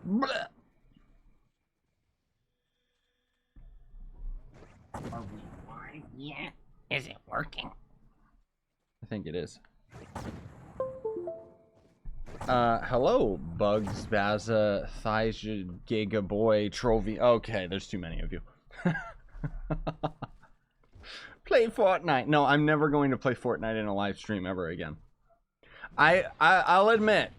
Blech. Are we live yet? Is it working? I think it is. Hello, Bugs, Baza, Thaija, Giga Boy, Trove. Okay, there's too many of you. Play Fortnite. No, I'm never going to play Fortnite in a live stream ever again. I'll admit,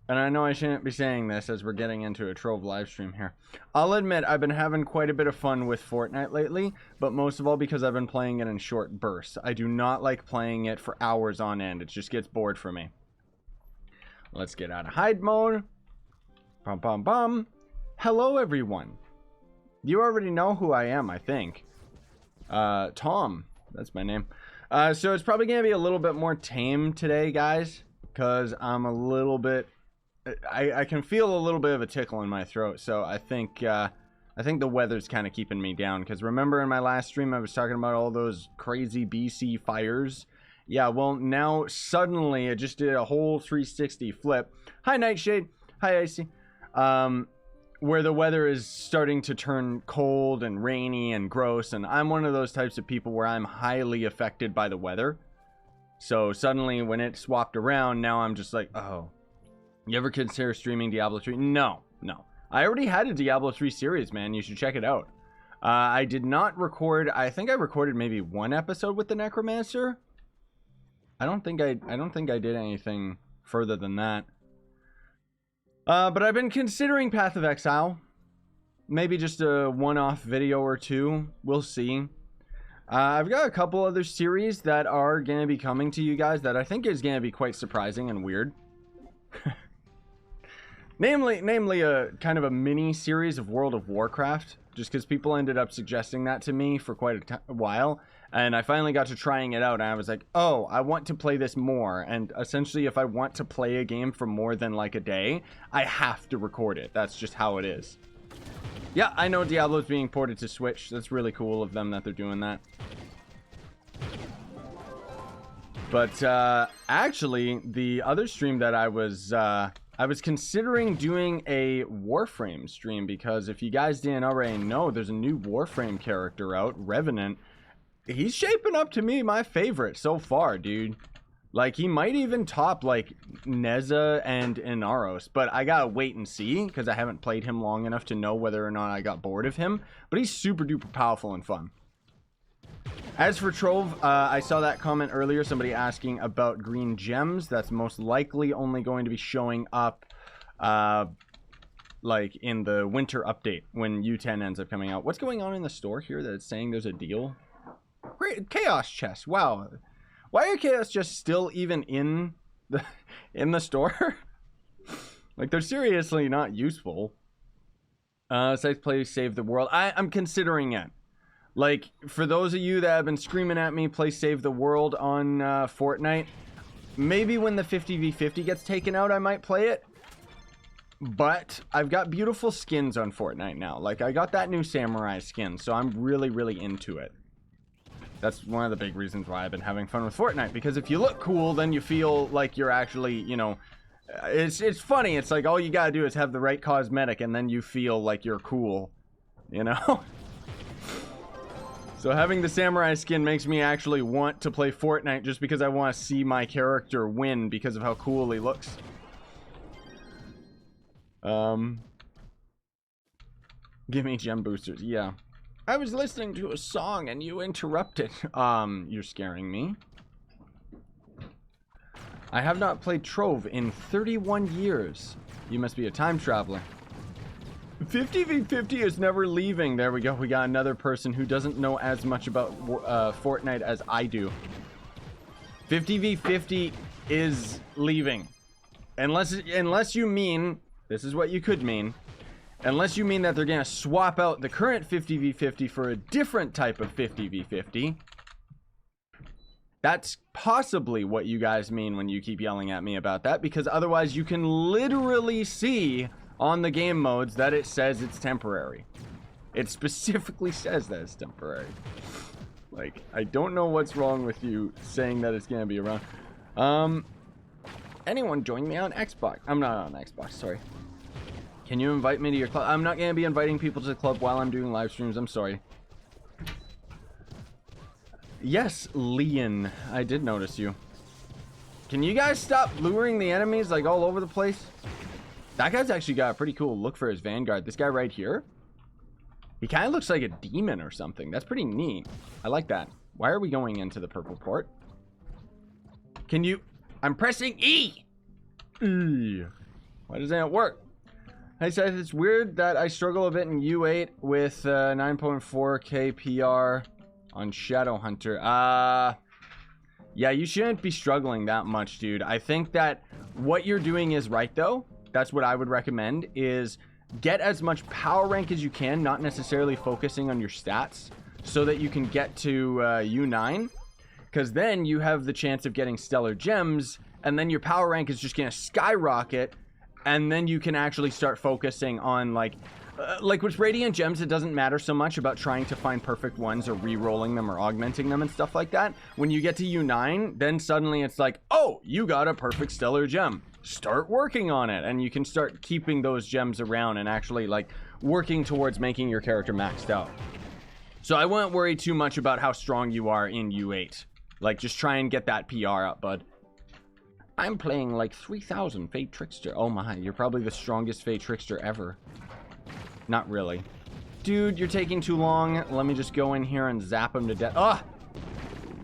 and I know I shouldn't be saying this as we're getting into a Trove live stream here. I'll admit I've been having quite a bit of fun with Fortnite lately, but most of all because I've been playing it in short bursts. I do not like playing it for hours on end. It just gets bored for me. Let's get out of hide mode. Bum bum bum. Hello everyone. You already know who I am, I think. Tom. That's my name. So it's probably gonna be a little bit more tame today, guys, because I'm a little bit I can feel a little bit of a tickle in my throat, so I think the weather's kind of keeping me down, because remember in my last stream I was talking about all those crazy BC fires. Yeah, well, now suddenly it just did a whole 360 flip. Hi, Nightshade. Hi, Icy. Where the weather is starting to turn cold and rainy and gross, and I'm one of those types of people where I'm highly affected by the weather. So suddenly when it swapped around, now I'm just like, oh. You ever consider streaming Diablo 3? No. I already had a Diablo 3 series, man. You should check it out. I did not record. I think I recorded maybe one episode with the Necromancer. I don't think I did anything further than that. But I've been considering Path of Exile. Maybe just a one-off video or two. We'll see. I've got a couple other series that are going to be coming to you guys that I think is going to be quite surprising and weird. Namely a kind of a mini series of World of Warcraft, just because people ended up suggesting that to me for quite a while, and I finally got to trying it out, and I was like, oh, I want to play this more. And essentially, if I want to play a game for more than like a day, I have to record it. That's just how it is. Yeah, I know Diablo's being ported to Switch. That's really cool of them that they're doing that. But actually, the other stream that I was considering doing a Warframe stream, because if you guys didn't already know, there's a new Warframe character out, Revenant. He's shaping up to me my favorite so far, dude. Like, he might even top, like, Neza and Inaros, but I gotta wait and see, because I haven't played him long enough to know whether or not I got bored of him, but he's super duper powerful and fun. As for Trove, I saw that comment earlier, somebody asking about green gems. That's most likely only going to be showing up, like, in the winter update when U10 ends up coming out. What's going on in the store here that it's saying there's a deal? Great, Chaos Chest, wow. Why are Chaos Chests still even in the store? Like, they're seriously not useful. Safe play, save the world. I'm considering it. Like, for those of you that have been screaming at me, play Save the World on Fortnite, maybe when the 50v50 gets taken out, I might play it. But I've got beautiful skins on Fortnite now. Like, I got that new samurai skin, so I'm really, really into it. That's one of the big reasons why I've been having fun with Fortnite, because if you look cool, then you feel like you're actually, you know, it's funny. It's like all you gotta do is have the right cosmetic, and then you feel like you're cool, you know? So having the samurai skin makes me actually want to play Fortnite just because I want to see my character win because of how cool he looks. Give me gem boosters. Yeah. I was listening to a song and you interrupted. You're scaring me. I have not played Trove in 31 years. You must be a time traveler. 50v50 is never leaving. There we go. We got another person who doesn't know as much about Fortnite as I do. 50v50 is leaving. Unless you mean, this is what you could mean, unless you mean that they're gonna swap out the current 50v50 for a different type of 50v50. That's possibly what you guys mean when you keep yelling at me about that, because otherwise you can literally see on the game modes that it says it's temporary. It specifically says that it's temporary. Like, I don't know what's wrong with you saying that it's gonna be around. Anyone join me on Xbox? I'm not on Xbox, sorry. Can you invite me to your club? I'm not going to be inviting people to the club while I'm doing live streams. I'm sorry. Yes, Leon. I did notice you. Can you guys stop luring the enemies like all over the place? That guy's actually got a pretty cool look for his Vanguard. This guy right here, he kind of looks like a demon or something. That's pretty neat. I like that. Why are we going into the purple port? Can you... I'm pressing E! Why doesn't it work? I said it's weird that I struggle a bit in U8 with 9.4k PR on Shadowhunter. Yeah, you shouldn't be struggling that much, dude. I think that what you're doing is right, though. That's what I would recommend, is get as much power rank as you can, not necessarily focusing on your stats, so that you can get to U9, because then you have the chance of getting stellar gems, and then your power rank is just going to skyrocket, and then you can actually start focusing on, like with Radiant Gems, it doesn't matter so much about trying to find perfect ones or re-rolling them or augmenting them and stuff like that. When you get to U9, then suddenly it's like, oh, you got a perfect stellar gem. Start working on it, and you can start keeping those gems around and actually, like, working towards making your character maxed out. So I wouldn't worry too much about how strong you are in U8. Like, just try and get that PR up, bud. I'm playing like 3,000 Fate Trickster. Oh my, you're probably the strongest Fate Trickster ever. Not really. Dude, you're taking too long. Let me just go in here and zap him to death. Ugh!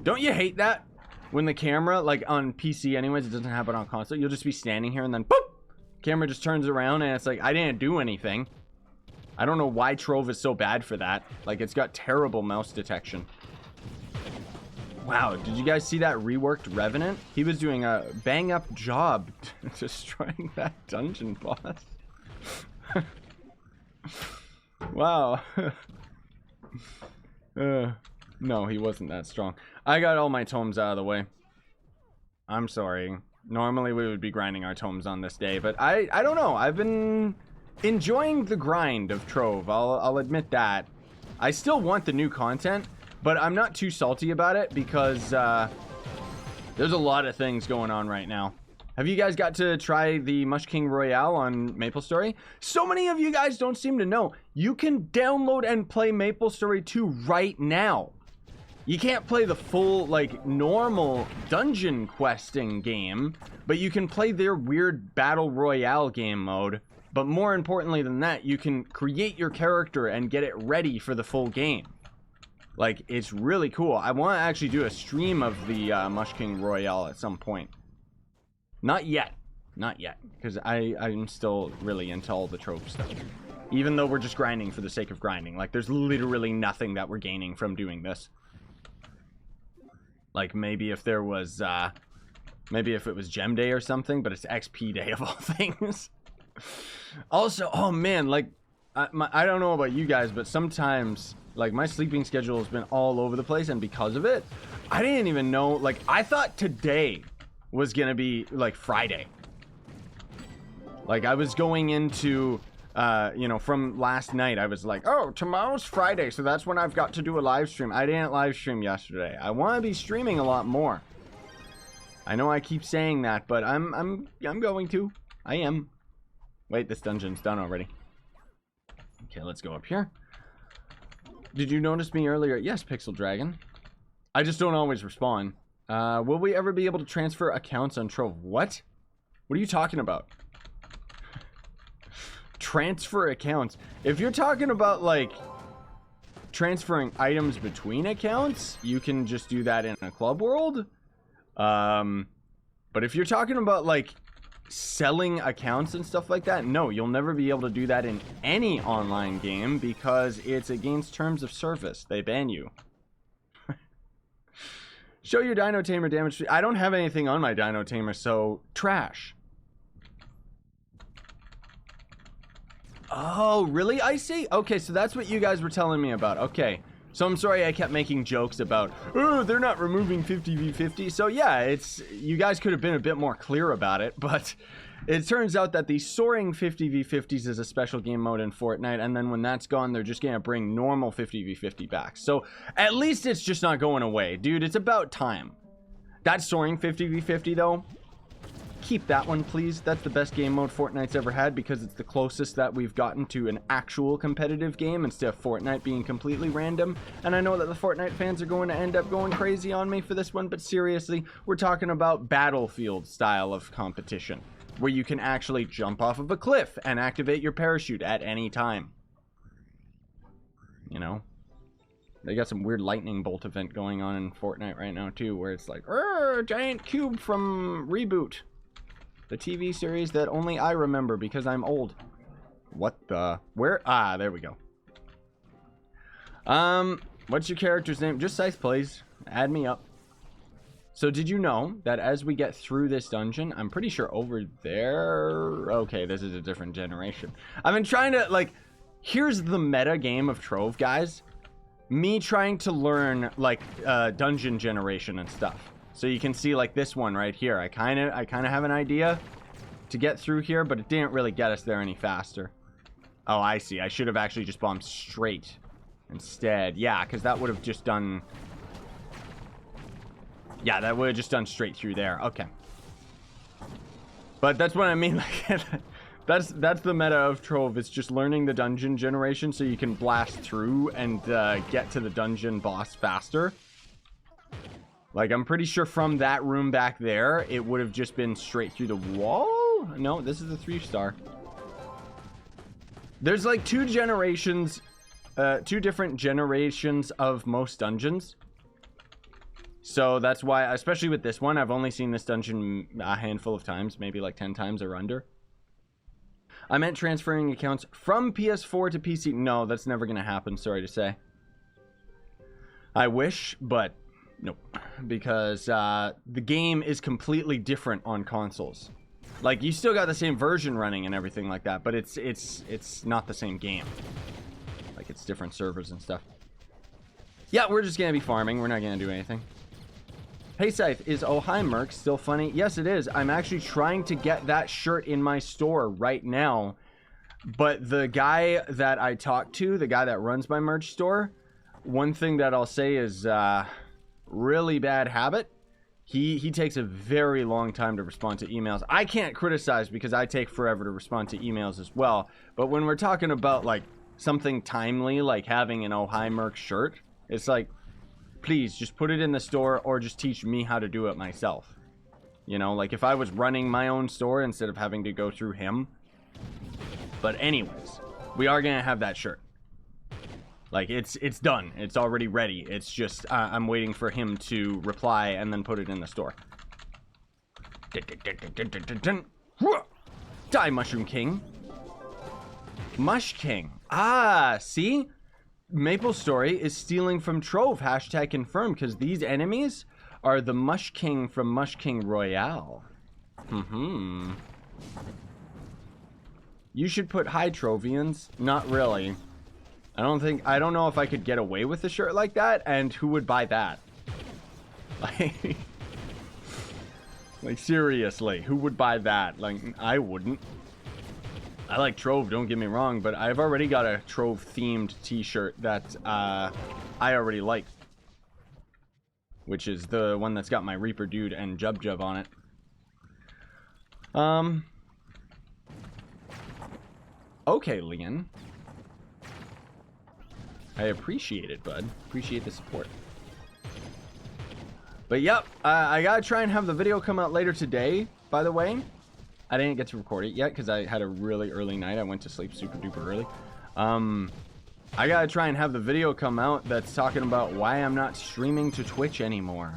Don't you hate that? When the camera, like on PC anyways, it doesn't happen on console. You'll just be standing here and then boop! Camera just turns around and it's like, I didn't do anything. I don't know why Trove is so bad for that. Like, it's got terrible mouse detection. Wow, did you guys see that reworked Revenant? He was doing a bang-up job destroying that dungeon boss. Wow. No, he wasn't that strong. I got all my tomes out of the way. I'm sorry. Normally we would be grinding our tomes on this day, but I don't know. I've been enjoying the grind of Trove. I'll admit that. I still want the new content, but I'm not too salty about it because there's a lot of things going on right now. Have you guys got to try the Mush King Royale on MapleStory? So many of you guys don't seem to know. You can download and play MapleStory 2 right now. You can't play the full, like, normal dungeon questing game, but you can play their weird Battle Royale game mode. But more importantly than that, you can create your character and get it ready for the full game. Like, it's really cool. I want to actually do a stream of the Mush King Royale at some point. Not yet. Not yet. Because I'm still really into all the Trove stuff. Even though we're just grinding for the sake of grinding. Like, there's literally nothing that we're gaining from doing this. Like, maybe if there was, maybe if it was Gem Day or something, but it's XP Day of all things. Also, oh man, like, I don't know about you guys, but sometimes, like, my sleeping schedule has been all over the place, and because of it, I didn't even know, like, I thought today was gonna be, like, Friday. Like, I was going into, you know, from last night, I was like, oh, tomorrow's Friday, so that's when I've got to do a live stream. I didn't live stream yesterday. I want to be streaming a lot more. I know I keep saying that, but I'm going to. I am. Wait, this dungeon's done already. Okay, let's go up here. Did you notice me earlier? Yes, Pixel Dragon. I just don't always respond. Will we ever be able to transfer accounts on Trove? What? What are you talking about? Transfer accounts. If you're talking about, like, transferring items between accounts, you can just do that in a club world. But if you're talking about, like, selling accounts and stuff like that, no, you'll never be able to do that in any online game because it's against terms of service. They ban you. Show your Dino Tamer damage. I don't have anything on my Dino Tamer, so trash. Oh, really, Icy? Okay, so that's what you guys were telling me about. Okay, so I'm sorry I kept making jokes about, oh, they're not removing 50v50. So yeah, it's, you guys could have been a bit more clear about it, but it turns out that the soaring 50v50s is a special game mode in Fortnite, and then when that's gone, they're just gonna bring normal 50v50 back. So at least it's just not going away. Dude, it's about time. That soaring 50v50 though, keep that one, please. That's the best game mode Fortnite's ever had because it's the closest that we've gotten to an actual competitive game instead of Fortnite being completely random. And I know that the Fortnite fans are going to end up going crazy on me for this one, but seriously, we're talking about Battlefield style of competition, where you can actually jump off of a cliff and activate your parachute at any time. You know? They got some weird lightning bolt event going on in Fortnite right now, too, where it's like, giant cube from Reboot. The TV series that only I remember because I'm old. What the? Where? Ah, there we go. What's your character's name? Just Scythe Plays. Add me up. So did you know that as we get through this dungeon, I'm pretty sure over there... Okay, this is a different generation. I've been trying to, like... Here's the meta game of Trove, guys. Me trying to learn, like, dungeon generation and stuff. So you can see, like, this one right here. I kind of have an idea to get through here, but it didn't really get us there any faster. Oh, I see. I should have actually just bombed straight instead. Yeah, because that would have just done... Yeah, that would have just done straight through there. Okay. But that's what I mean, like... That's the meta of Trove. It's just learning the dungeon generation so you can blast through and get to the dungeon boss faster. Like, I'm pretty sure from that room back there, it would have just been straight through the wall? No, this is a 3-star. There's like two different generations of most dungeons. So that's why, especially with this one, I've only seen this dungeon a handful of times, maybe like 10 times or under. I meant transferring accounts from PS4 to PC. No, that's never going to happen, sorry to say. I wish, but nope. Because the game is completely different on consoles. Like, you still got the same version running and everything like that, but it's not the same game. Like, it's different servers and stuff. Yeah, we're just going to be farming. We're not going to do anything. Hey Scythe, is Oh Hi Merc still funny? Yes, it is. I'm actually trying to get that shirt in my store right now. But the guy that I talked to, the guy that runs my merch store, one thing that I'll say is really bad habit. He takes a very long time to respond to emails. I can't criticize because I take forever to respond to emails as well. But when we're talking about like something timely, like having an Oh Hi Merc shirt, it's like, please, just put it in the store or just teach me how to do it myself. You know, like if I was running my own store instead of having to go through him. But anyways, we are going to have that shirt. Like, it's done. It's already ready. It's just, I'm waiting for him to reply and then put it in the store. Die, Mushroom King. Mush King. Ah, see? Maple Story is stealing from Trove, hashtag confirmed, because these enemies are the Mush King from Mush King Royale. You should put hi Trovians. Not really. I don't know if I could get away with a shirt like that, and who would buy that? Like seriously, who would buy that? Like, I wouldn't. I like Trove, don't get me wrong, but I've already got a Trove-themed t-shirt that I already like. Which is the one that's got my Reaper Dude and Jub Jub on it. Okay, Leon. I appreciate it, bud. Appreciate the support. But yep, I gotta try and have the video come out later today, by the way. I didn't get to record it yet because I had a really early night. I went to sleep super duper early. I gotta try and have the video come out that's talking about why I'm not streaming to Twitch anymore.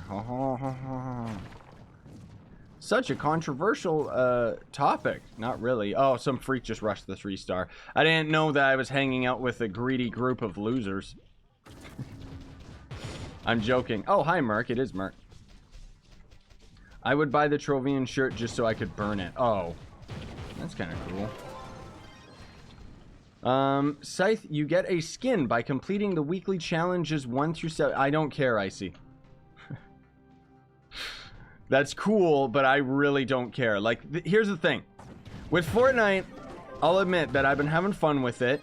Such a controversial topic. Not really. Oh, some freak just rushed the 3-star. I didn't know that I was hanging out with a greedy group of losers. I'm joking. Oh, hi, Merc. It is Merc. I would buy the Trovian shirt just so I could burn it. Oh, that's kind of cool. Scythe, you get a skin by completing the weekly challenges 1 through 7. I don't care, Icy. That's cool, but I really don't care. Like, here's the thing. With Fortnite, I'll admit that I've been having fun with it.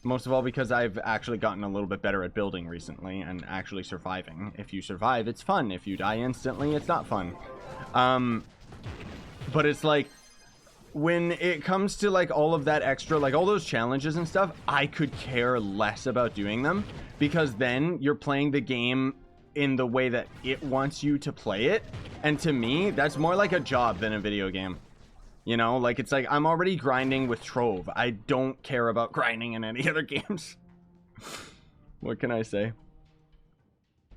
Most of all because I've actually gotten a little bit better at building recently and actually surviving. If you survive, it's fun. If you die instantly, it's not fun. But it's like, when it comes to like all of that extra, like all those challenges and stuff, I could care less about doing them, because then you're playing the game in the way that it wants you to play it. And to me, that's more like a job than a video game. You know, like it's like I'm already grinding with Trove. I don't care about grinding in any other games. What can I say?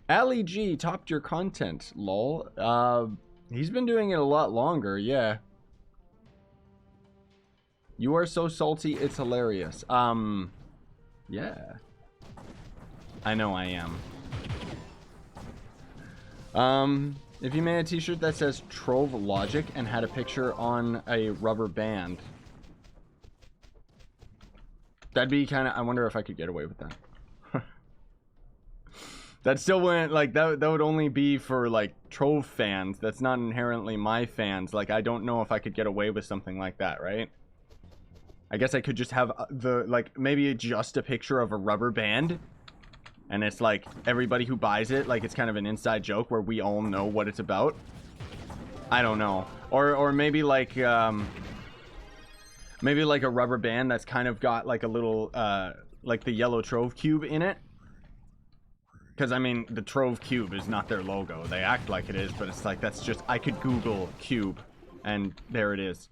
Ali G topped your content, lol. He's been doing it a lot longer, yeah. You are so salty, it's hilarious. Yeah. I know I am. If you made a t-shirt that says Trove Logic and had a picture on a rubber band, that'd be kind of, I wonder if I could get away with that. That still wouldn't, like, that would only be for, like, Trove fans. That's not inherently my fans. Like, I don't know if I could get away with something like that, right? I guess I could just have the, like, maybe just a picture of a rubber band. And it's like, everybody who buys it, like, it's kind of an inside joke where we all know what it's about. I don't know. Or maybe, like, maybe, like, a rubber band that's kind of got, like, a little, like, the yellow Trove cube in it. Because, I mean, the Trove cube is not their logo. They act like it is, but it's like, that's just, I could Google cube, and there it is.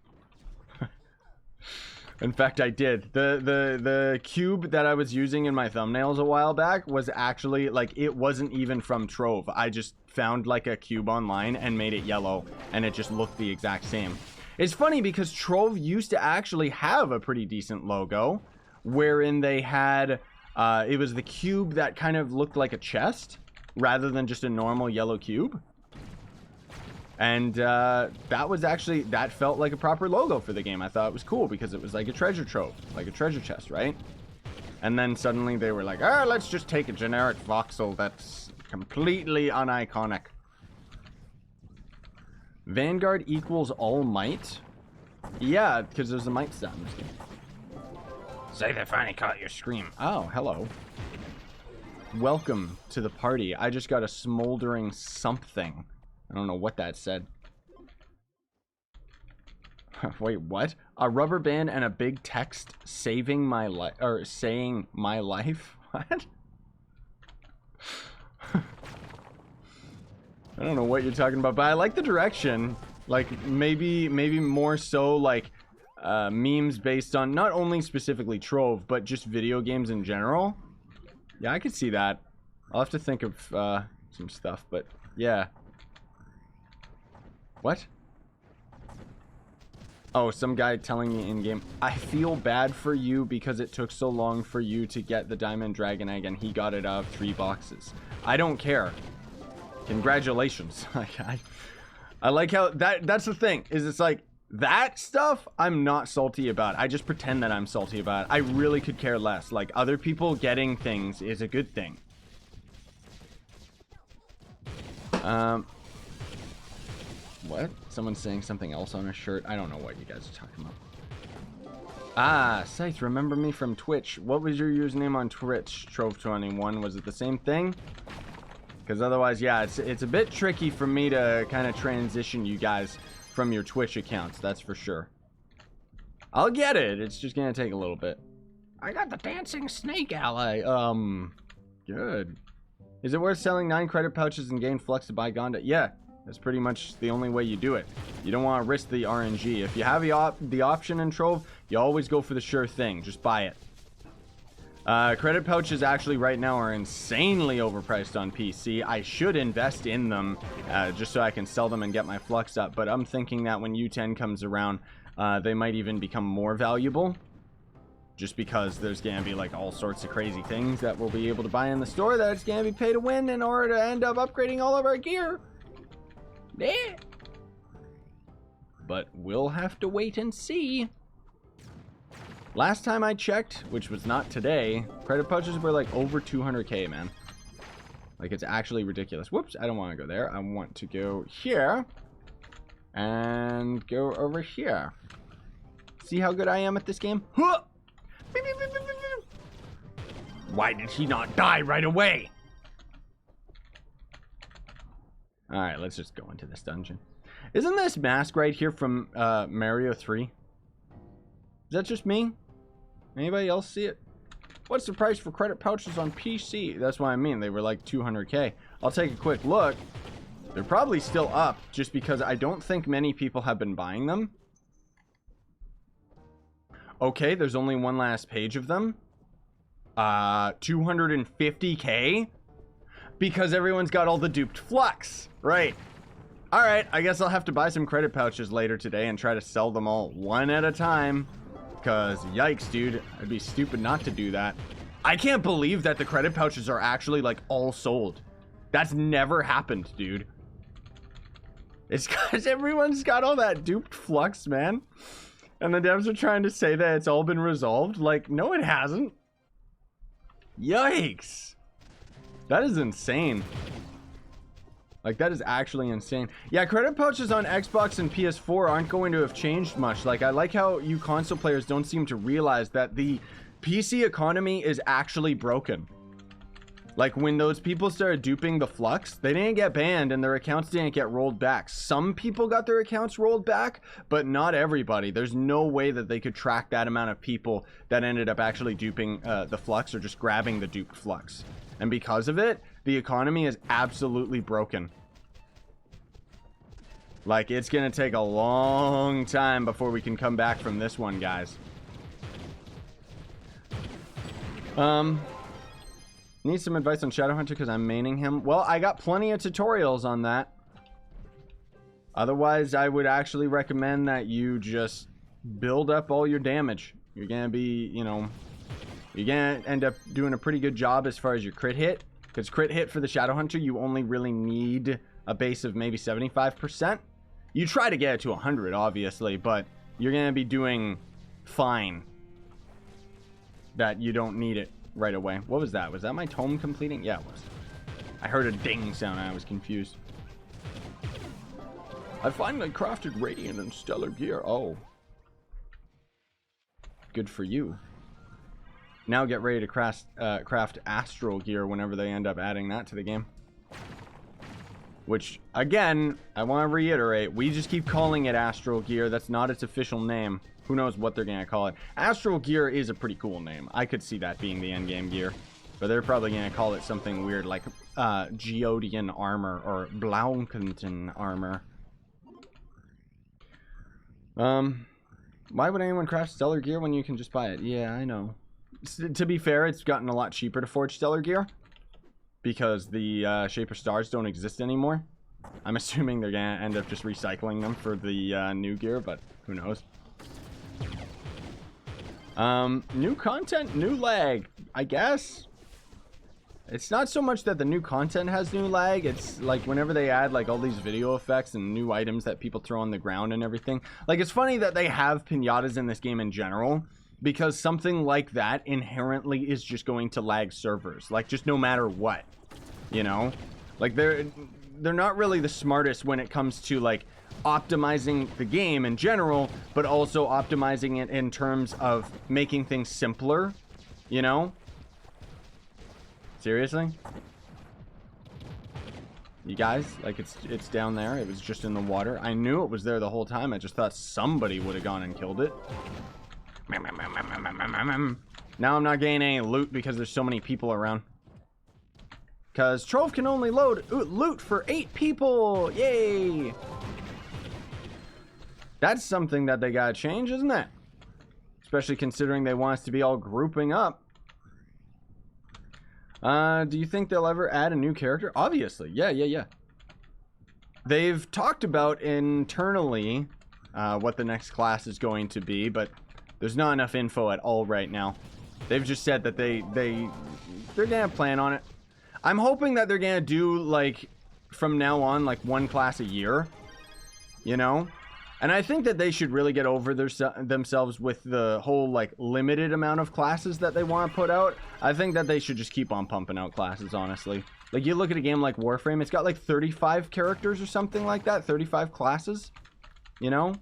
In fact, I did. The cube that I was using in my thumbnails a while back was actually, like, it wasn't even from Trove. I just found, like, a cube online and made it yellow, and it just looked the exact same. It's funny because Trove used to actually have a pretty decent logo, wherein they had, it was the cube that kind of looked like a chest, rather than just a normal yellow cube. And that was actually, that felt like a proper logo for the game. I thought it was cool because it was like a treasure trove, like a treasure chest, right? And then suddenly they were like, oh, let's just take a generic voxel that's completely uniconic. Vanguard equals all might? Yeah, because there's a might stat in this game. Say they finally caught your scream. Oh, hello. Welcome to the party. I just got a smoldering something. I don't know what that said. Wait, what? A rubber band and a big text saving my life, or saying my life? What? I don't know what you're talking about, but I like the direction. Like, maybe more so like memes based on not only specifically Trove, but just video games in general. Yeah, I could see that. I'll have to think of some stuff, but yeah. What? Oh, some guy telling me in-game, I feel bad for you because it took so long for you to get the Diamond Dragon Egg and he got it out of 3 boxes. I don't care. Congratulations. I like how that's the thing, is it's like, that stuff I'm not salty about. I just pretend that I'm salty about it. I really could care less. Like, other people getting things is a good thing. What? Someone's saying something else on a shirt. I don't know what you guys are talking about. Ah, Scythe, remember me from Twitch. What was your username on Twitch, Trove21? Was it the same thing? Because otherwise, yeah, it's a bit tricky for me to kind of transition you guys from your Twitch accounts, that's for sure. I'll get it. It's just gonna take a little bit. I got the dancing snake ally. Good. Is it worth selling 9 credit pouches and gain flux to buy Gonda? Yeah. That's pretty much the only way you do it. You don't want to risk the RNG. If you have the option in Trove, you always go for the sure thing. Just buy it. Credit pouches actually right now are insanely overpriced on PC. I should invest in them just so I can sell them and get my flux up. But I'm thinking that when U10 comes around, they might even become more valuable. Just because there's going to be like all sorts of crazy things that we'll be able to buy in the store that's going to be pay to win in order to end up upgrading all of our gear. Yeah. But we'll have to wait and see. Last time I checked, which was not today, credit pouches were like over 200k, man. Like, it's actually ridiculous. Whoops, I don't want to go there. I want to go here and go over here. See how good I am at this game? Huh! Why did he not die right away? Alright, let's just go into this dungeon. Isn't this mask right here from Mario 3? Is that just me? Anybody else see it? What's the price for credit pouches on PC? That's what I mean. They were like 200k. I'll take a quick look. They're probably still up just because I don't think many people have been buying them. Okay, there's only one last page of them. 250k? Because everyone's got all the duped flux. Right. Alright, I guess I'll have to buy some credit pouches later today and try to sell them all one at a time. Because, yikes, dude. I'd be stupid not to do that. I can't believe that the credit pouches are actually, like, all sold. That's never happened, dude. It's because everyone's got all that duped flux, man. And the devs are trying to say that it's all been resolved. Like, no, it hasn't. Yikes. That is insane. Like, that is actually insane. Yeah, credit pouches on Xbox and PS4 aren't going to have changed much. Like, I like how you console players don't seem to realize that the PC economy is actually broken. Like, when those people started duping the flux, they didn't get banned and their accounts didn't get rolled back. Some people got their accounts rolled back, but not everybody. There's no way that they could track that amount of people that ended up actually duping the flux or just grabbing the duped flux. And because of it, the economy is absolutely broken. Like, it's gonna take a long time before we can come back from this one, guys. Need some advice on Shadowhunter because I'm maining him. Well, I got plenty of tutorials on that. Otherwise, I would actually recommend that you just build up all your damage. You're gonna be, you know, you're gonna end up doing a pretty good job as far as your crit hit. Because crit hit for the Shadowhunter, you only really need a base of maybe 75%. You try to get it to 100, obviously, but you're gonna be doing fine. That you don't need it right away. What was that? Was that my tome completing? Yeah, it was. I heard a ding sound and I was confused. I finally crafted Radiant and Stellar Gear. Oh. Good for you. Now get ready to craft Astral Gear whenever they end up adding that to the game. Which, again, I want to reiterate, we just keep calling it Astral Gear. That's not its official name. Who knows what they're going to call it. Astral Gear is a pretty cool name. I could see that being the endgame gear. But they're probably going to call it something weird like Geodian Armor or Blaunkenton Armor. Why would anyone craft Stellar Gear when you can just buy it? Yeah, I know. To be fair, it's gotten a lot cheaper to forge Stellar Gear. Because the Shaper Stars don't exist anymore. I'm assuming they're going to end up just recycling them for the new gear, but who knows. New content, new lag, I guess. It's not so much that the new content has new lag. It's like whenever they add like all these video effects and new items that people throw on the ground and everything. Like, it's funny that they have pinatas in this game in general, because something like that inherently is just going to lag servers. Like, just no matter what, you know? Like, they're not really the smartest when it comes to like optimizing the game in general, but also optimizing it in terms of making things simpler, you know? Seriously? You guys, like, it's down there. It was just in the water. I knew it was there the whole time. I just thought somebody would have gone and killed it. Now I'm not getting any loot because there's so many people around. Because Trove can only load loot for 8 people. Yay! That's something that they gotta change, isn't it? Especially considering they want us to be all grouping up. Do you think they'll ever add a new character? Obviously. Yeah. They've talked about internally what the next class is going to be, but there's not enough info at all right now. They've just said that they're gonna plan on it. I'm hoping that they're gonna do, like, from now on, like, one class a year. You know? And I think that they should really get over themselves with the whole, like, limited amount of classes that they want to put out. I think that they should just keep on pumping out classes, honestly. Like, you look at a game like Warframe, it's got, like, 35 characters or something like that. 35 classes. You know?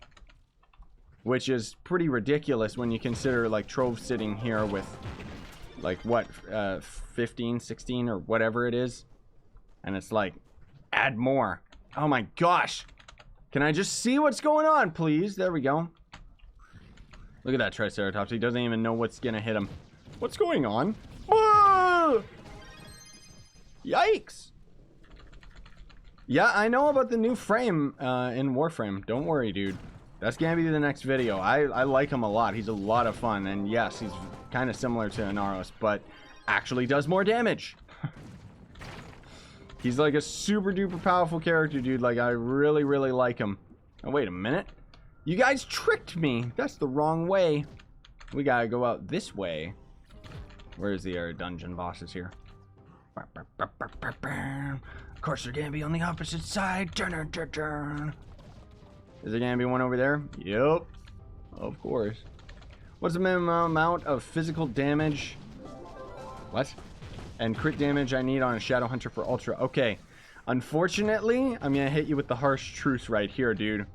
Which is pretty ridiculous when you consider, like, Trove sitting here with, like, what, 15, 16, or whatever it is. And it's like, add more. Oh my gosh. Can I just see what's going on, please? There we go. Look at that Triceratops. He doesn't even know what's gonna hit him. What's going on? Whoa! Yikes. Yeah, I know about the new frame in Warframe. Don't worry, dude. That's gonna be the next video. I like him a lot. He's a lot of fun. And yes, he's kind of similar to Inaros, but actually does more damage. He's like a super duper powerful character, dude. Like, I really, really like him. Oh, wait a minute. You guys tricked me. That's the wrong way. We gotta go out this way. Where's the dungeon bosses here? Of course, they're gonna be on the opposite side. Is there gonna be one over there? Yep. Of course. What's the minimum amount of physical damage? What? And crit damage I need on a Shadow Hunter for Ultra. Okay. Unfortunately, I'm gonna hit you with the harsh truth right here, dude.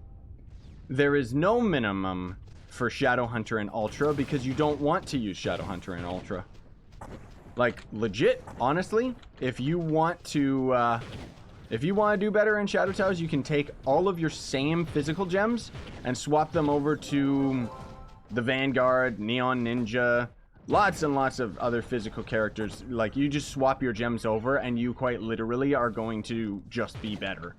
There is no minimum for Shadow Hunter and Ultra because you don't want to use Shadow Hunter and Ultra. Like, legit, honestly, if you want to do better in Shadow Towers, you can take all of your same physical gems and swap them over to the Vanguard, Neon Ninja, lots and lots of other physical characters. Like, you just swap your gems over and you quite literally are going to just be better.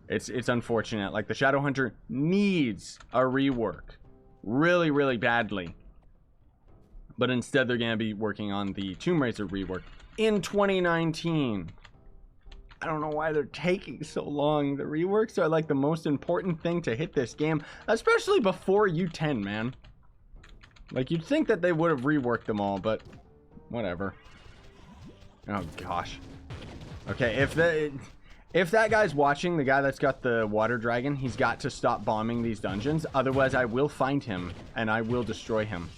It's unfortunate. Like, the Shadow Hunter needs a rework really, really badly. But instead, they're going to be working on the Tomb Raider rework in 2019. I don't know why they're taking so long. The reworks are like the most important thing to hit this game, especially before U10, man. Like, you'd think that they would have reworked them all, but whatever. Oh, gosh. Okay, if that guy's watching, the guy that's got the water dragon, he's got to stop bombing these dungeons. Otherwise, I will find him, and I will destroy him.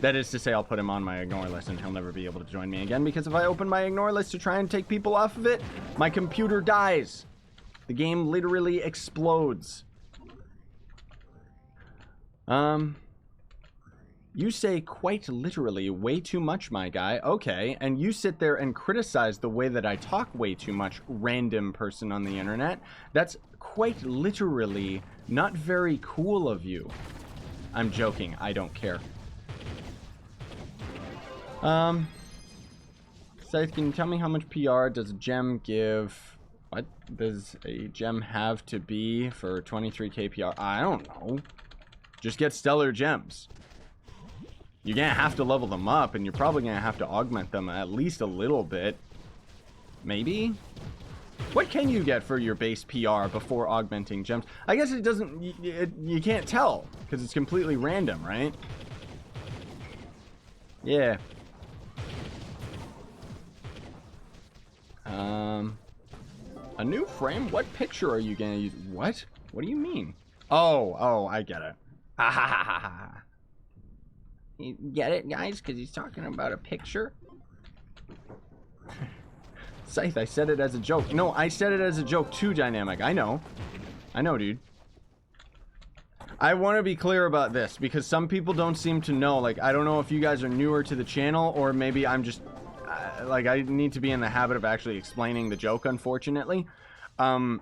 That is to say, I'll put him on my ignore list and he'll never be able to join me again, because if I open my ignore list to try and take people off of it, my computer dies. The game literally explodes. You say quite literally way too much, my guy. Okay, and you sit there and criticize the way that I talk way too much, random person on the internet. That's quite literally not very cool of you. I'm joking. I don't care. Scythe, can you tell me how much PR does a gem give? What does a gem have to be for 23k PR? I don't know. Just get stellar gems. You're gonna have to level them up, and you're probably gonna have to augment them at least a little bit. Maybe? What can you get for your base PR before augmenting gems? I guess it doesn't... You can't tell, because it's completely random, right? Yeah. A new frame? What picture are you gonna use? What? What do you mean? Oh, I get it. Ha ha ha ha ha. You get it, guys? Because he's talking about a picture? Scythe, I said it as a joke. No, I said it as a joke too, Dynamic. I know. I know, dude. I want to be clear about this, because some people don't seem to know. Like, I don't know if you guys are newer to the channel, or maybe I'm just... like, I need to be in the habit of actually explaining the joke, unfortunately. I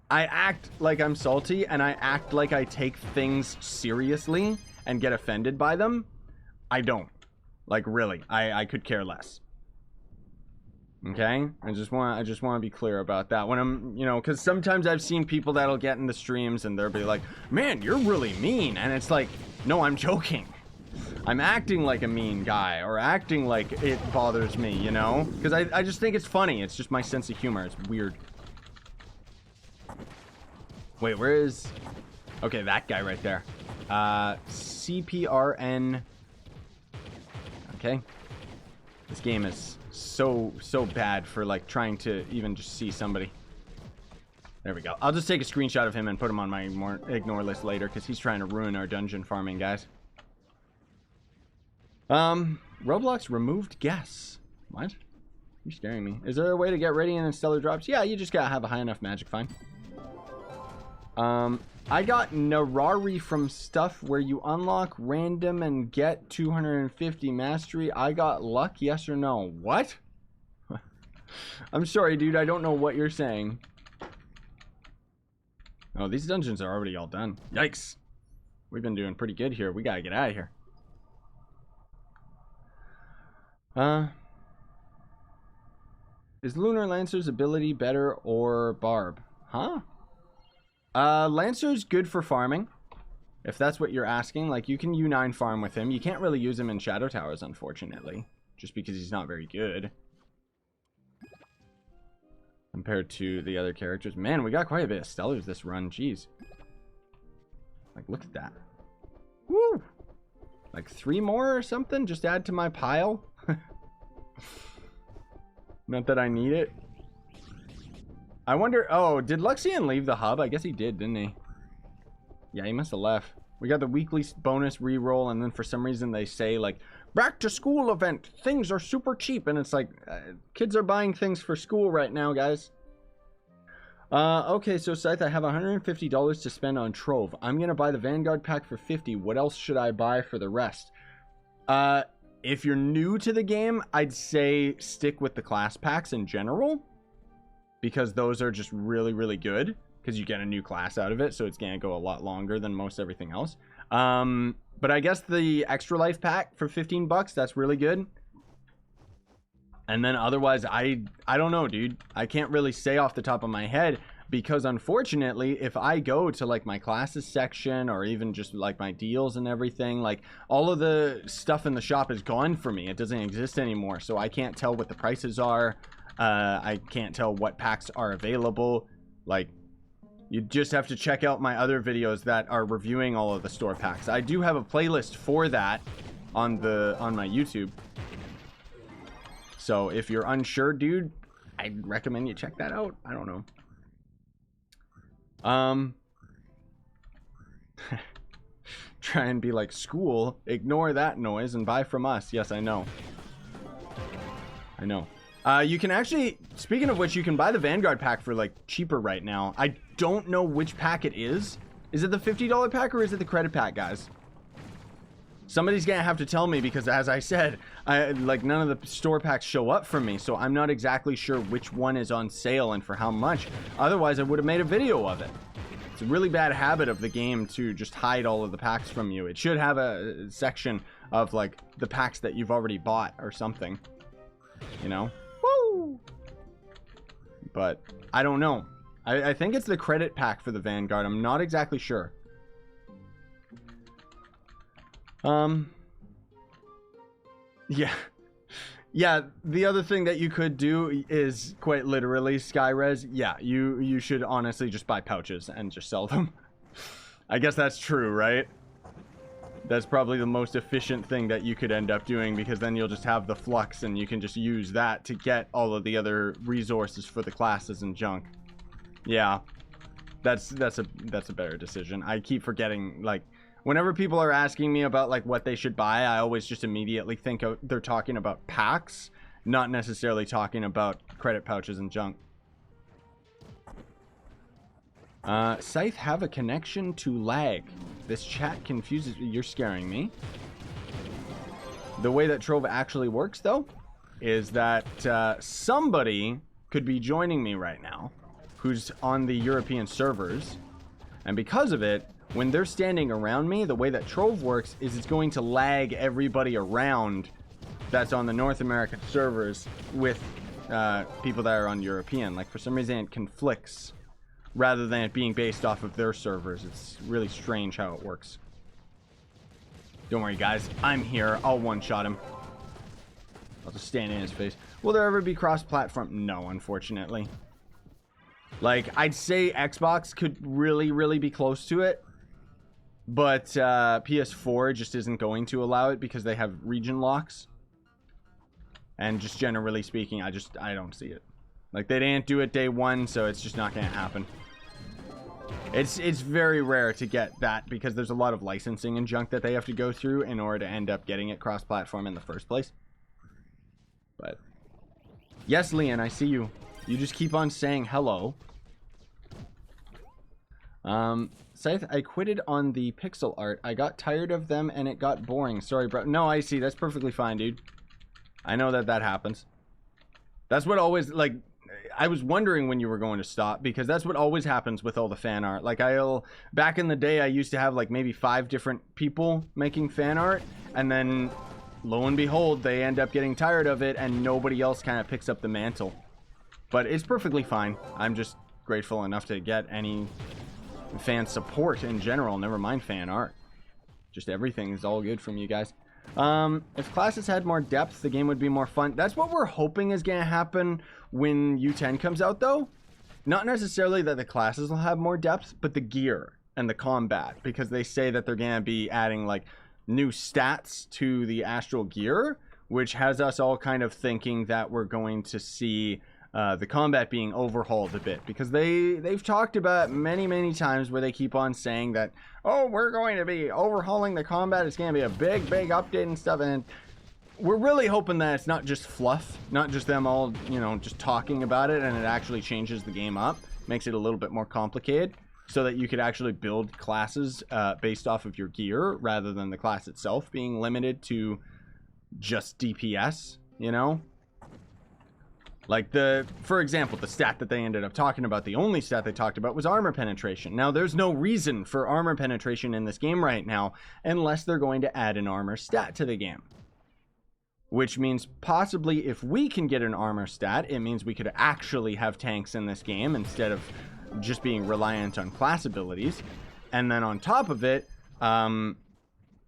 act like I'm salty, and I act like I take things seriously and get offended by them. I don't. Like, really. I could care less. Okay? I just want to be clear about that. When I'm, you know, because sometimes I've seen people that'll get in the streams and they'll be like, man, you're really mean. And it's like, no, I'm joking. I'm acting like a mean guy, or acting like it bothers me, you know? Because I just think it's funny. It's just my sense of humor. It's weird. Wait, where is... Okay, that guy right there. CPRN... Okay. This game is so bad for, like, trying to even just see somebody. There we go. I'll just take a screenshot of him and put him on my ignore list later, because he's trying to ruin our dungeon farming, guys. Roblox removed guess. What? You're scaring me. Is there a way to get Radiant and Stellar drops? Yeah, you just gotta have a high enough magic find. I got Narari from stuff where you unlock random and get 250 mastery. I got luck, yes or no? What? I'm sorry, dude. I don't know what you're saying. Oh, these dungeons are already all done. Yikes. We've been doing pretty good here. We gotta get out of here. Is Lunar Lancer's ability better or Barb? Huh? Lancer's good for farming. If that's what you're asking. Like, you can U9 farm with him. You can't really use him in Shadow Towers, unfortunately. Just because he's not very good. Compared to the other characters. Man, we got quite a bit of Stellars this run. Jeez. Like, look at that. Woo! Like 3 more or something? Just add to my pile? Not that I need it. I wonder... Oh, did Luxian leave the hub? I guess he did, didn't he? Yeah, he must have left. We got the weekly bonus reroll, and then for some reason they say, like, back to school event. Things are super cheap. And it's like, kids are buying things for school right now, guys. Okay, so Scythe, I have $150 to spend on Trove. I'm going to buy the Vanguard pack for $50. What else should I buy for the rest? If you're new to the game, I'd say stick with the class packs in general. Because those are just really, really good. Because you get a new class out of it, so it's going to go a lot longer than most everything else. But I guess the Extra Life pack for 15 bucks, that's really good. And then otherwise, I don't know, dude. I can't really say off the top of my head because unfortunately, if I go to like my classes section or even just like my deals and everything, like all of the stuff in the shop is gone for me. It doesn't exist anymore. So I can't tell what the prices are. I can't tell what packs are available. Like, you just have to check out my other videos that are reviewing all of the store packs. I do have a playlist for that on my YouTube. So if you're unsure, dude, I'd recommend you check that out. I don't know. Try and be like, school, ignore that noise and buy from us. Yes, I know. I know. You can actually, speaking of which, you can buy the Vanguard pack for like cheaper right now. I don't know which pack it is. Is it the $50 pack or is it the credit pack, guys? Somebody's gonna have to tell me because, as I said, like none of the store packs show up for me, so I'm not exactly sure which one is on sale and for how much. Otherwise, I would have made a video of it. It's a really bad habit of the game to just hide all of the packs from you. It should have a section of like the packs that you've already bought or something, you know? Woo! But I don't know. I think it's the credit pack for the Vanguard. I'm not exactly sure. Yeah, the other thing that you could do is quite literally Skyres. Yeah, you should honestly just buy pouches and just sell them. I guess that's true, right? That's probably the most efficient thing that you could end up doing, because then you'll just have the flux and you can just use that to get all of the other resources for the classes and junk. Yeah, that's a better decision. I keep forgetting, like, whenever people are asking me about like what they should buy, I always just immediately think they're talking about packs, not necessarily talking about credit pouches and junk. Scythe have a connection to lag. This chat confuses... You're scaring me. The way that Trove actually works, though, is that somebody could be joining me right now who's on the European servers. And because of it, when they're standing around me, the way that Trove works is it's going to lag everybody around that's on the North American servers with people that are on European. Like, for some reason, it conflicts rather than it being based off of their servers. It's really strange how it works. Don't worry, guys. I'm here. I'll one-shot him. I'll just stand in his face. Will there ever be cross-platform? No, unfortunately. Like, I'd say Xbox could really, really be close to it. But PS4 just isn't going to allow it because they have region locks. And just generally speaking, I don't see it. Like, they didn't do it day one, so it's just not going to happen. It's very rare to get that because there's a lot of licensing and junk that they have to go through in order to end up getting it cross-platform in the first place. But yes, Leon, I see you. You just keep on saying hello. Scythe, I quitted on the pixel art. I got tired of them and it got boring. Sorry, bro. No, I see. That's perfectly fine, dude. I know that happens. That's what always, like, I was wondering when you were going to stop, because that's what always happens with all the fan art. Like, back in the day, I used to have like maybe 5 different people making fan art, and then lo and behold, they end up getting tired of it and nobody else kind of picks up the mantle. But it's perfectly fine. I'm just grateful enough to get any fan support in general, never mind fan art. Just everything is all good from you guys. If classes had more depth, the game would be more fun. That's what we're hoping is going to happen when U10 comes out, though. Not necessarily that the classes will have more depth, but the gear and the combat, because they say that they're going to be adding like new stats to the astral gear, which has us all kind of thinking that we're going to see the combat being overhauled a bit, because they've talked about many times where they keep on saying that, oh, we're going to be overhauling the combat, it's going to be a big update and stuff, and we're really hoping that it's not just fluff, not just them all, you know, just talking about it, and it actually changes the game up, makes it a little bit more complicated, so that you could actually build classes based off of your gear, rather than the class itself being limited to just DPS, you know? Like, for example, the stat that they ended up talking about, the only stat they talked about was armor penetration. Now, there's no reason for armor penetration in this game right now, unless they're going to add an armor stat to the game. Which means possibly if we can get an armor stat, it means we could actually have tanks in this game instead of just being reliant on class abilities. And then on top of it,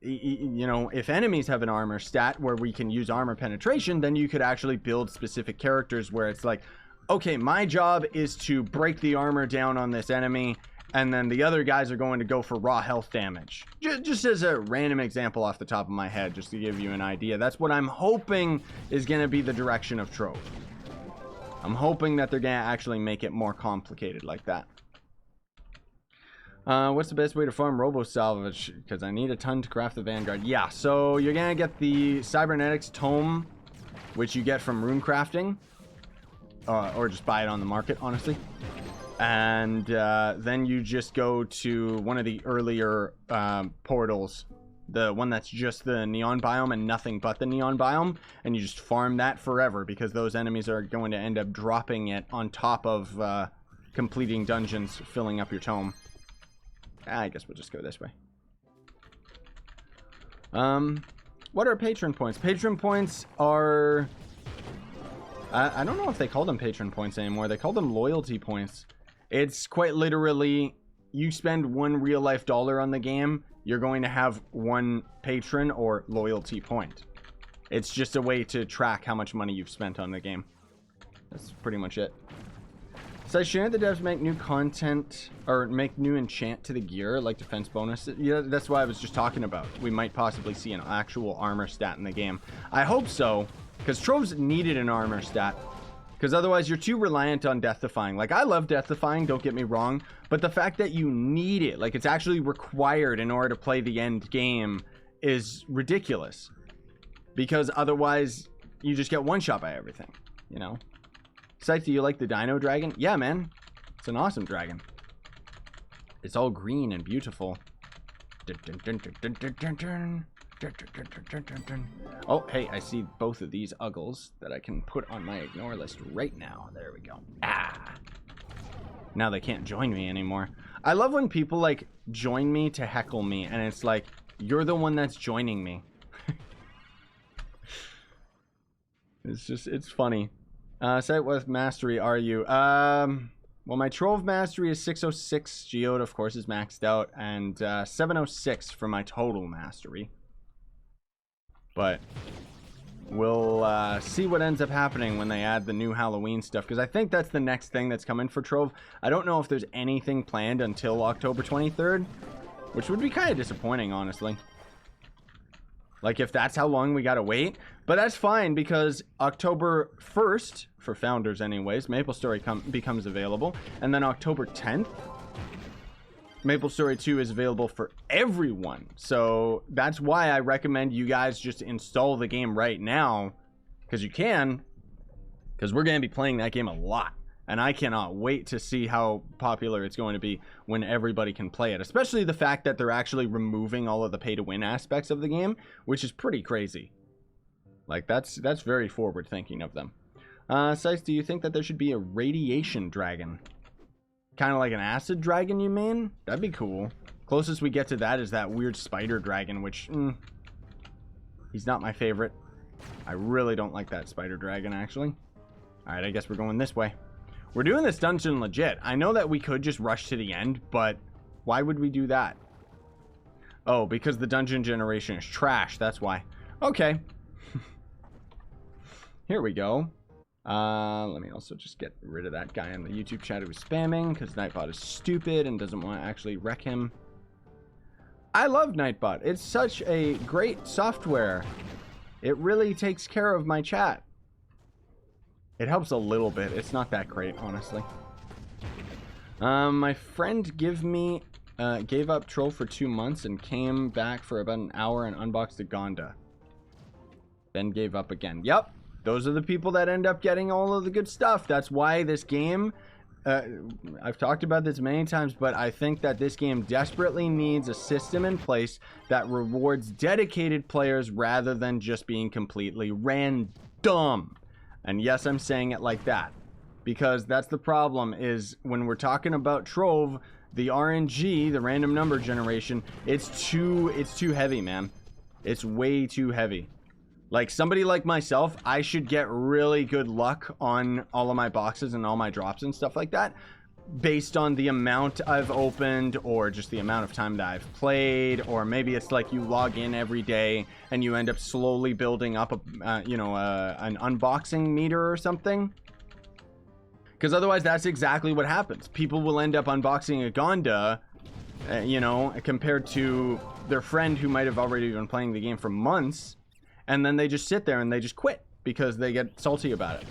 you know, if enemies have an armor stat where we can use armor penetration, then you could actually build specific characters where it's like, okay, my job is to break the armor down on this enemy, and then the other guys are going to go for raw health damage. Just as a random example off the top of my head, just to give you an idea. That's what I'm hoping is going to be the direction of Trove. I'm hoping that they're going to actually make it more complicated like that. What's the best way to farm robo salvage? Because I need a ton to craft the Vanguard. Yeah, so you're gonna get the cybernetics tome, which you get from rune crafting, or just buy it on the market, honestly. And then you just go to one of the earlier portals, the one that's just the neon biome and nothing but the neon biome, and you just farm that forever, because those enemies are going to end up dropping it on top of completing dungeons, filling up your tome. I guess we'll just go this way. What are patron points? Patron points are... I don't know if they call them patron points anymore. They call them loyalty points. It's quite literally, you spend $1 real life dollar on the game, you're going to have 1 patron or loyalty point. It's just a way to track how much money you've spent on the game. That's pretty much it. So shouldn't the devs make new content or make new enchant to the gear, like defense bonus? Yeah, that's what I was just talking about. We might possibly see an actual armor stat in the game. I hope so, because Trove's needed an armor stat. Because otherwise you're too reliant on death defying. Like, I love death defying, don't get me wrong, but the fact that you need it, like it's actually required in order to play the end game, is ridiculous. Because otherwise you just get one shot by everything, you know? Scythe, do you like the Dino Dragon? Yeah, man. It's an awesome dragon. It's all green and beautiful. Oh, hey, I see both of these uggles that I can put on my ignore list right now. There we go. Ah. Now they can't join me anymore. I love when people, like, join me to heckle me, and it's like, you're the one that's joining me. It's funny. Set with mastery are you? Well, my Trove mastery is 606. Geode, of course, is maxed out. And 706 for my total mastery. But we'll see what ends up happening when they add the new Halloween stuff. Because I think that's the next thing that's coming for Trove. I don't know if there's anything planned until October 23rd. Which would be kind of disappointing, honestly. Like, if that's how long we gotta wait. But that's fine, because October 1st, for Founders anyways, MapleStory becomes available. And then October 10th, MapleStory 2 is available for everyone. So that's why I recommend you guys just install the game right now. Because you can. Because we're going to be playing that game a lot. And I cannot wait to see how popular it's going to be when everybody can play it. Especially the fact that they're actually removing all of the pay-to-win aspects of the game, which is pretty crazy. Like, that's very forward-thinking of them. Sykes, do you think that there should be a radiation dragon? Kind of like an acid dragon, you mean? That'd be cool. Closest we get to that is that weird spider dragon, which, he's not my favorite. I really don't like that spider dragon, actually. Alright, I guess we're going this way. We're doing this dungeon legit. I know that we could just rush to the end, but why would we do that? Oh, because the dungeon generation is trash, that's why. Okay. Here we go. Let me also just get rid of that guy in the YouTube chat who was spamming, because Nightbot is stupid and doesn't want to actually wreck him. I love Nightbot. It's such a great software. It really takes care of my chat. It helps a little bit. It's not that great, honestly. My friend gave up Trove for 2 months and came back for about an hour and unboxed a Gonda. Then gave up again. Yep. Those are the people that end up getting all of the good stuff. That's why this game, I've talked about this many times, but I think that this game desperately needs a system in place that rewards dedicated players rather than just being completely random. And yes, I'm saying it like that, because that's the problem, is when we're talking about Trove, the RNG, the random number generation, it's too heavy, man. It's way too heavy. Like, somebody like myself, I should get really good luck on all of my boxes and all my drops and stuff like that, based on the amount I've opened, or just the amount of time that I've played, or maybe it's like you log in every day and you end up slowly building up an unboxing meter or something. Because otherwise, that's exactly what happens. People will end up unboxing a Gonda, compared to their friend who might have already been playing the game for months. And then they just sit there and they just quit because they get salty about it.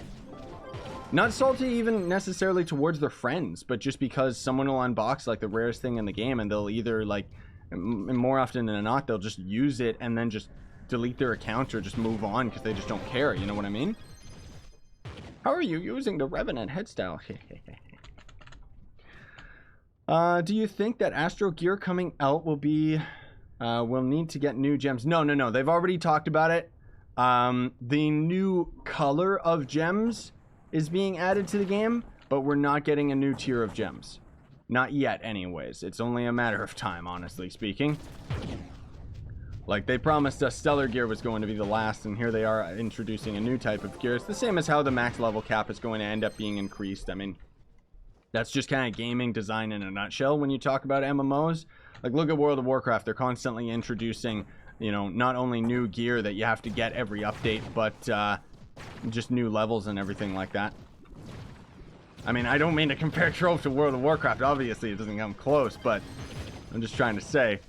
Not salty even necessarily towards their friends, but just because someone will unbox like the rarest thing in the game, and they'll either, like, more often than not, they'll just use it and then just delete their account or just move on because they just don't care. You know what I mean? How are you using the Revenant head style? Do you think that Astro Gear coming out will need to get new gems? No. They've already talked about it. The new color of gems is being added to the game, but we're not getting a new tier of gems. Not yet, anyways. It's only a matter of time, honestly speaking. Like, they promised us Stellar Gear was going to be the last, and here they are introducing a new type of gear. It's the same as how the max level cap is going to end up being increased. I mean, that's just kind of gaming design in a nutshell when you talk about MMOs. Like, look at World of Warcraft. They're constantly introducing, not only new gear that you have to get every update, but just new levels and everything like that. I mean, I don't mean to compare Trove to World of Warcraft. Obviously, it doesn't come close, but I'm just trying to say.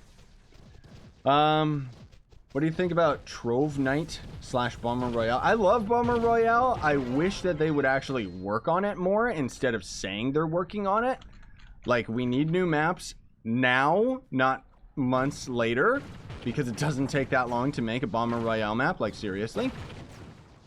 What do you think about Trove Night / Bomber Royale? I love Bomber Royale. I wish that they would actually work on it more instead of saying they're working on it. Like, we need new maps now, not months later, because it doesn't take that long to make a Bomber Royale map, like, seriously.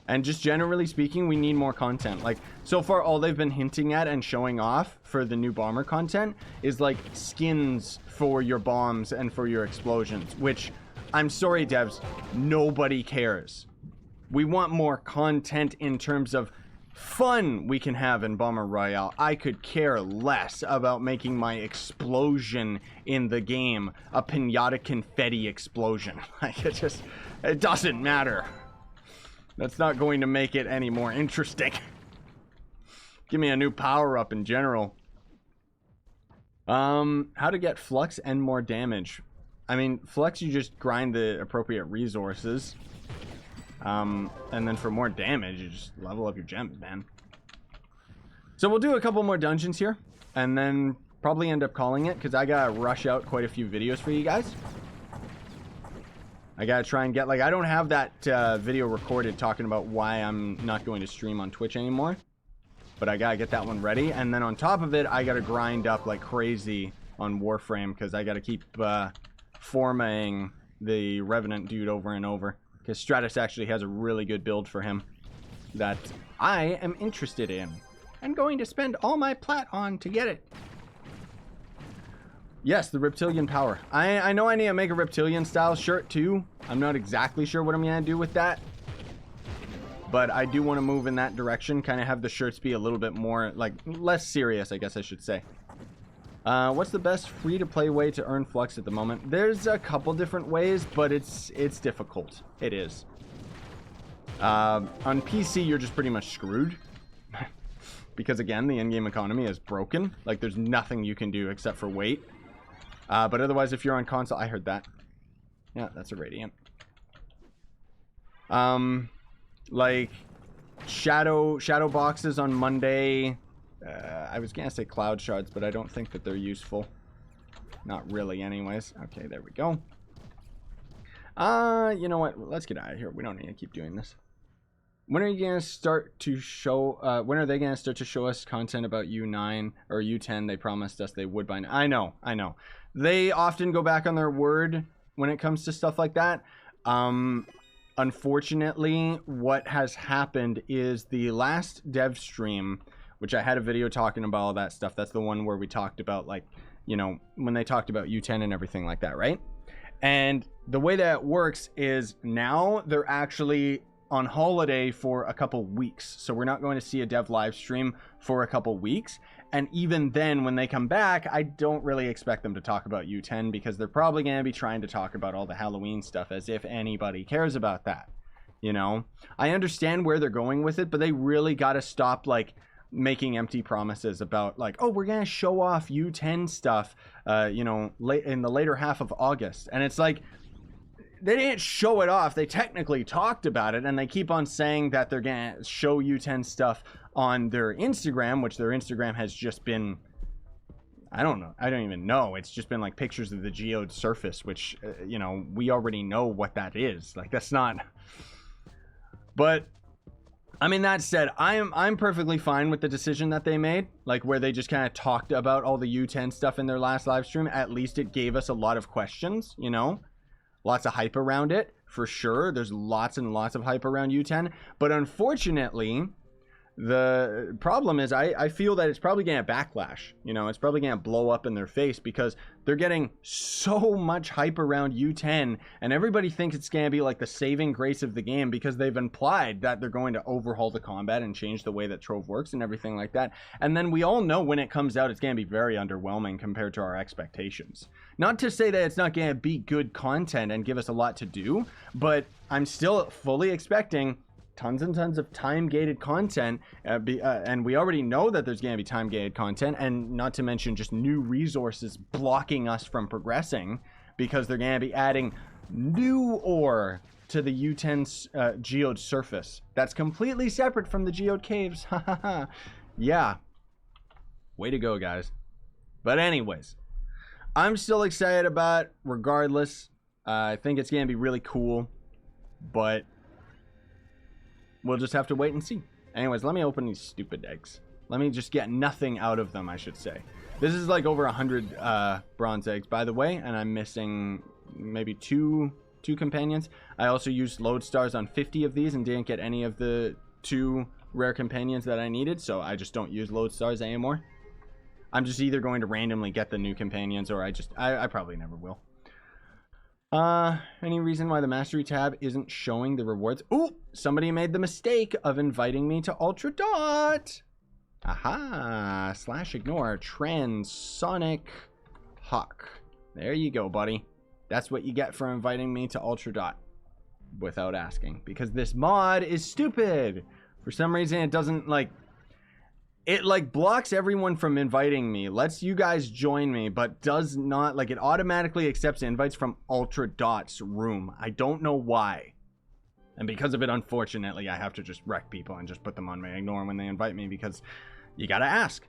And just generally speaking, we need more content. Like, so far, all they've been hinting at and showing off for the new bomber content is, like, skins for your bombs and for your explosions, which, I'm sorry, devs, nobody cares. We want more content in terms of fun we can have in Bomber Royale. I could care less about making my explosion in the game a pinata confetti explosion. Like, it doesn't matter. That's not going to make it any more interesting. Give me a new power-up in general. How to get Flux and more damage. I mean, Flux, you just grind the appropriate resources. And then for more damage, you just level up your gems, man. So we'll do a couple more dungeons here, and then probably end up calling it, because I gotta rush out quite a few videos for you guys. I gotta try and get, like, I don't have that video recorded talking about why I'm not going to stream on Twitch anymore. But I gotta get that one ready. And then on top of it, I gotta grind up like crazy on Warframe, because I gotta keep formatting the Revenant dude over and over. Because Stratus actually has a really good build for him that I am interested in. I'm going to spend all my plat on to get it. Yes, the Reptilian power. I know I need to make a Reptilian style shirt too. I'm not exactly sure what I'm going to do with that. but I do want to move in that direction, kind of have the shirts be a little bit more, like, less serious, I guess I should say. What's the best free-to-play way to earn Flux at the moment? There's a couple different ways, but it's difficult. It is. On PC, you're just pretty much screwed. Because, again, the in-game economy is broken. Like, there's nothing you can do except for wait. But otherwise, if you're on console... I heard that. Yeah, that's a Radiant. Like, shadow boxes on Monday... I was gonna say cloud shards, but I don't think that they're useful. Not really, anyways. Okay, there we go. You know what? Let's get out of here. We don't need to keep doing this. When are you gonna start to show? When are they gonna start to show us content about U9 or U10? They promised us they would by now. I know. They often go back on their word when it comes to stuff like that. Unfortunately, what has happened is the last dev stream, which I had a video talking about all that stuff. That's the one where we talked about, like, you know, when they talked about U10 and everything like that, right? And the way that works is now they're actually on holiday for a couple weeks. So we're not going to see a dev live stream for a couple weeks. And even then, when they come back, I don't really expect them to talk about U10 because they're probably going to be trying to talk about all the Halloween stuff, as if anybody cares about that. You know, I understand where they're going with it, but they really got to stop, like, making empty promises about, like, oh, we're gonna show off U10 stuff you know, late in the later half of August. And it's like, they didn't show it off. They technically talked about it, and they keep on saying that they're gonna show U10 stuff on their Instagram, which their Instagram has just been, I don't even know, it's just been like pictures of the geode surface, which you know, we already know what that is. Like, that's not... But I mean, that said, I'm perfectly fine with the decision that they made, like where they just kind of talked about all the U10 stuff in their last live stream. At least it gave us a lot of questions, you know, lots of hype around it, for sure. There's lots and lots of hype around U10, but unfortunately, the problem is I feel that it's probably going to backlash. You know, it's probably going to blow up in their face because they're getting so much hype around U10, and everybody thinks it's going to be like the saving grace of the game because they've implied that they're going to overhaul the combat and change the way that Trove works and everything like that. And then we all know when it comes out, it's going to be very underwhelming compared to our expectations. Not to say that it's not going to be good content and give us a lot to do, but I'm still fully expecting tons and tons of time-gated content, and we already know that there's going to be time-gated content, and not to mention just new resources blocking us from progressing because they're going to be adding new ore to the U10 geode surface. That's completely separate from the geode caves. Yeah. Way to go, guys. But anyways, I'm still excited about it regardless. I think it's going to be really cool, but we'll just have to wait and see. Anyways, let me open these stupid eggs. Let me just get nothing out of them, I should say. This is like over 100 bronze eggs, by the way, and I'm missing maybe two companions. I also used lodestars on 50 of these and didn't get any of the 2 rare companions that I needed, so I just don't use lodestars anymore. I'm just either going to randomly get the new companions, or I probably never will. Any reason why the mastery tab isn't showing the rewards? Ooh, somebody made the mistake of inviting me to Ultra Dot. Aha, /ignore Transonic Hawk. There you go, buddy. That's what you get for inviting me to Ultra Dot without asking, because this mod is stupid. For some reason, it doesn't, like, it like blocks everyone from inviting me, lets you guys join me, but does not, like, it automatically accepts invites from Ultra Dot's room. I don't know why. And because of it, unfortunately, I have to just wreck people and just put them on my ignore when they invite me, because you gotta ask.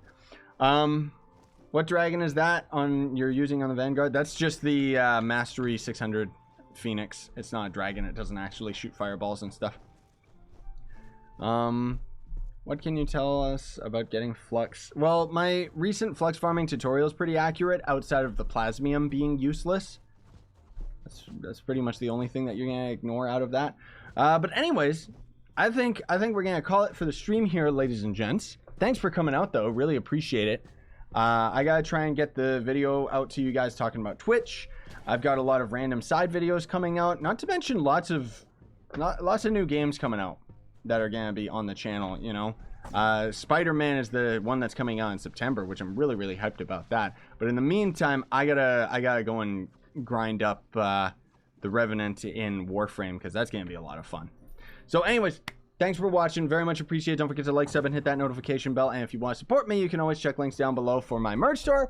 What dragon is that you're using on the Vanguard? That's just the Mastery 600 Phoenix. It's not a dragon. It doesn't actually shoot fireballs and stuff. What can you tell us about getting Flux? Well, my recent Flux farming tutorial is pretty accurate outside of the Plasmium being useless. That's pretty much the only thing that you're going to ignore out of that. But anyways, I think we're going to call it for the stream here, ladies and gents. Thanks for coming out, though. Really appreciate it. I got to try and get the video out to you guys talking about Twitch. I've got a lot of random side videos coming out, not to mention lots of new games coming out. that are gonna be on the channel, you know. Spider-Man is the one that's coming out in September, which I'm really, really hyped about that. But in the meantime, I gotta go and grind up the Revenant in Warframe, because that's gonna be a lot of fun. So anyways, thanks for watching. Very much appreciate it. Don't forget to like, sub, and hit that notification bell. And if you want to support me, you can always check links down below for my merch store.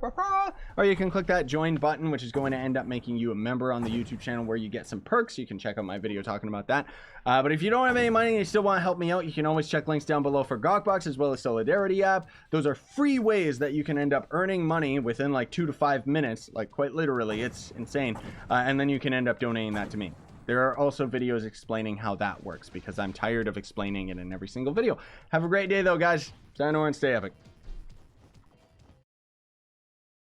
Or you can click that join button, which is going to end up making you a member on the YouTube channel, where you get some perks. You can check out my video talking about that. But if you don't have any money and you still want to help me out, you can always check links down below for Gawkbox as well as Solidarity app. Those are free ways that you can end up earning money within like 2 to 5 minutes. Like, quite literally. It's insane. And then you can end up donating that to me. There are also videos explaining how that works, because I'm tired of explaining it in every single video. Have a great day, though, guys. Sayonara and stay epic.